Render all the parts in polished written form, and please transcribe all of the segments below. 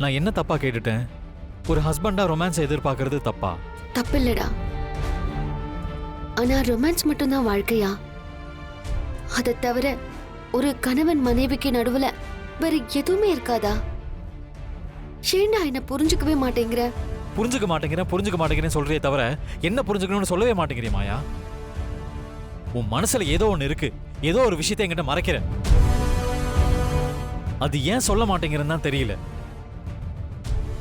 நான் என்ன தப்பா கேட்டுட்டேன்? ஒரு ஹஸ்பண்டா ரொமான்ஸ் எதிர்பார்க்கறது தப்பா? தப்பில்லடா. ஆனா ரொமான்ஸ் மட்டும்தான் வாழ்க்கையா? அதை தவிர ஒரு கணவன் மனைவிக்கு நடுவுல வேற எதுவுமே இருக்காதா? ஏண்டா என்ன புரிஞ்சுக்கவே மாட்டேங்கிற? புரிஞ்சுக்க மாட்டேங்கிறேன் சொல்றே தவிர என்ன புரிஞ்சுக்கணும்னு சொல்லவே மாட்டேங்கிறிய மாயா. உன் மனசுல ஏதோ ஒண்ணு இருக்கு, ஏதோ ஒரு விஷயத்தை என்கிட்ட மறைக்கிற. அது ஏன் சொல்ல மாட்டேங்கிறேன்னு தான் தெரியல.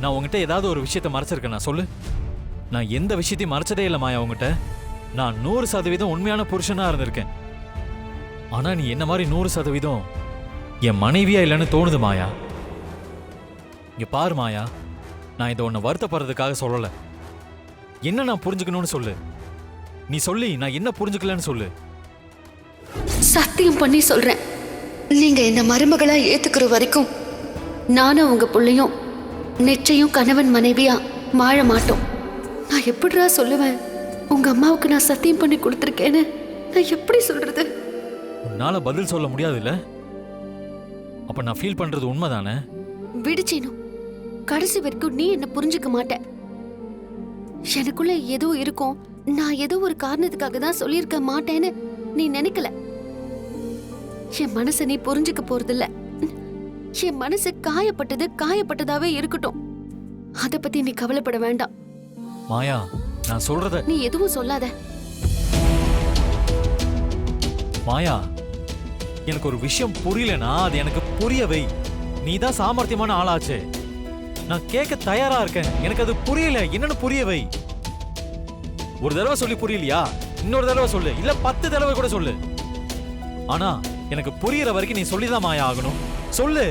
நான் உங்ககிட்ட ஏதாவது ஒரு விஷயத்தை மறைச்சிருக்கேன், நான் சொல்லு. நான் எந்த விஷயத்தையும் மறைச்சதே இல்லை மாயா உங்ககிட்ட. நான் 100% உண்மையான புருஷனா இருந்திருக்கேன். ஆனா நீ என்ன மாதிரி 100% என் மனைவியா இல்லைன்னு தோணுது மாயா. இங்க பாரு மாயா, நான் இதை உன்னை வருத்தப்படுறதுக்காக சொல்லல. என்ன நான் புரிஞ்சுக்கணும்னு சொல்லு. நீ சொல்லி நான் என்ன புரிஞ்சுக்கலன்னு சொல்லு. சத்தியம் பண்ணி சொல்றேன், நீங்க என்ன மருமகளா ஏத்துக்கிற வரைக்கும் நானும் உங்க பிள்ளையும் நிச்சயம் கணவன் மனைவியா வாழ மாட்டோம். நான் எப்படிடா சொல்லுவேன் உங்க அம்மாவுக்கு நான் சத்தியம் பண்ணி கொடுத்துருக்கேன்னு? நான் எப்படி சொல்றது? உன்னால பதில் சொல்ல முடியாது இல்ல? அப்ப நான் ஃபீல் பண்றது உண்மைதானே? விடுச்சேனும் கடைசி வரைக்கும் நீ என்ன புரிஞ்சுக்க மாட்ட. எனக்குள்ள ஏதோ இருக்கும், நான் ஏதோ ஒரு காரணத்துக்காக தான் சொல்லியிருக்க மாட்டேன்னு நீ நினைக்கல. என் மனசை நீ புரிஞ்சுக்க போறதில்ல. என் மனசு காயப்பட்டதாவே இருக்கட்டும். அத பத்தி நீ கவலைப்பட வேண்டாம். மாயா, நான் சொல்றத நீ எதுவும் சொல்லாத. மாயா, எனக்கு ஒரு விஷயம் புரியலனா அது எனக்கு புரிய வை. நீ தான் சாமர்த்தியமான ஆளாச்சே. நான் கேட்க தயாரா இருக்கேன். எனக்கு அது புரியல, என்னன்னு புரிய வை. ஒரு தடவை சொல்லி புரியலையா? இன்னொரு தடவை சொல்லு, இல்ல 10 தடவை கூட சொல்லு. ஆனா எனக்கு புரியற வரைக்கும் நீ சொல்லிதான் மாயா ஆகணும். சொல்லு,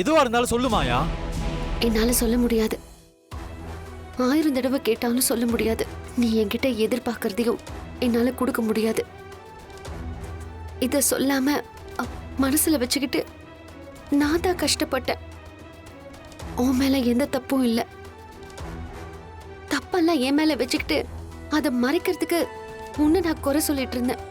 எதுவா இருந்தாலும் சொல்லு மாயா. என்னால சொல்ல முடியாது. 1000 தடவை கேட்டாலும் சொல்ல முடியாது. நீ என்கிட்ட எதிர்பார்க்கறதையும் என்னால கொடுக்க முடியாது. இத சொல்லாம மனசுல வச்சுக்கிட்டு நான் தான் கஷ்டப்பட்டேன். உன் மேல எந்த தப்பும் இல்ல. தப்பெல்லாம் என் மேல வச்சுக்கிட்டு அதை மறைக்கிறதுக்கு உன்னை நான் குறை சொல்லிட்டு இருந்தேன்.